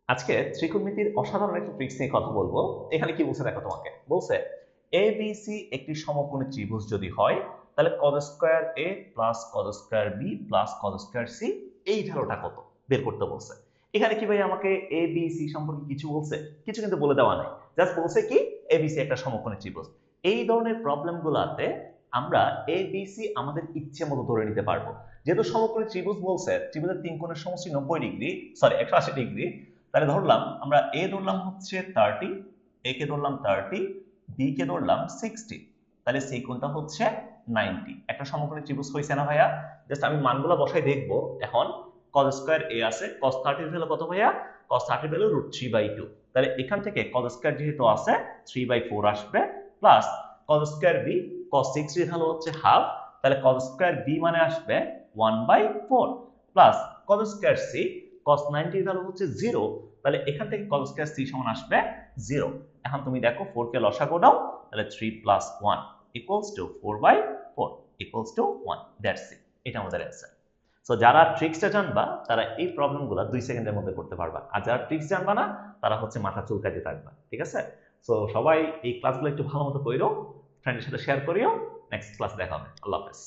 আজকে ত্রিকোণমিতির অসাধারণ একটা ট্রিক্স নিয়ে কথা বলবো। এখানে কি বলছে দেখো, তোমাকে বলছে এবিসি একটি সমকোণী ত্রিভুজ যদি হয় তাহলে cos square A plus cos square B plus cos square C এই ভ্যালুটা কত বের করতে বলছে। এখানে কি ভাই আমাকে এবিসি সম্পর্কে কিছু বলছে? কিছু কিন্তু বলে দেওয়া নাই, জাস্ট বলছে কি এবিসি একটা সমকোণী ত্রিভুজ। এই ধরনের প্রবলেমগুলোতে আমরা এবিসি আমাদের ইচ্ছে মতো ধরে নিতে পারবো। যেহেতু সমকোণী ত্রিভুজ বলছে, ত্রিভুজের তিন কোণের সমষ্টি 90 ডিগ্রি, সরি 180 ডিগ্রি, তাহলে ধরলাম আমরা এ ধরলাম হচ্ছে 30, এ কে ধরলাম 30, বি কে ধরলাম 60, তাহলে সি কোণটা হচ্ছে 90। একটা সমকোণী ত্রিভুজ হইছে না ভাইয়া? জাস্ট আমি মানগুলো বসাই দেখবো। এখন cos স্কয়ার এ আছে, cos 30 এর ভ্যালু কত ভাইয়া? cos 30 এর ভ্যালু √3/2। তাহলে এখান থেকে cos স্কয়ার যেহেতু আছে 3/4 আসবে, plus cos square B, cos 60 এর ভ্যালু হচ্ছে হাফ, তাহলে cos স্কয়ার বি মানে আসবে 1/4, plus cos square C, cos 90 এর ভ্যালু হচ্ছে 0, তাহলে এখান থেকে cos স্কয়ার সি সমান আসবে 0। এখন তুমি দেখো 4 কে লসাগু দাও, তাহলে 3 + 1 = 4/4 = 1। দ্যাটস ইট, এটা আমাদের অ্যান্সার। সো যারা ট্রিক্সটা জানবা তারা এই প্রবলেমগুলো 2 সেকেন্ডের মধ্যে করতে পারবা, আর যারা ট্রিক্স জানবা না তারা হচ্ছে মাথা চুলকাতে থাকবা। ঠিক আছে? সো সবাই এই ক্লাসগুলো একটু ভালো মতো কইরো, ফ্রেন্ডের সাথে শেয়ার করিও। নেক্সট ক্লাস দেখা হবে। আল্লাহ হাফেজ।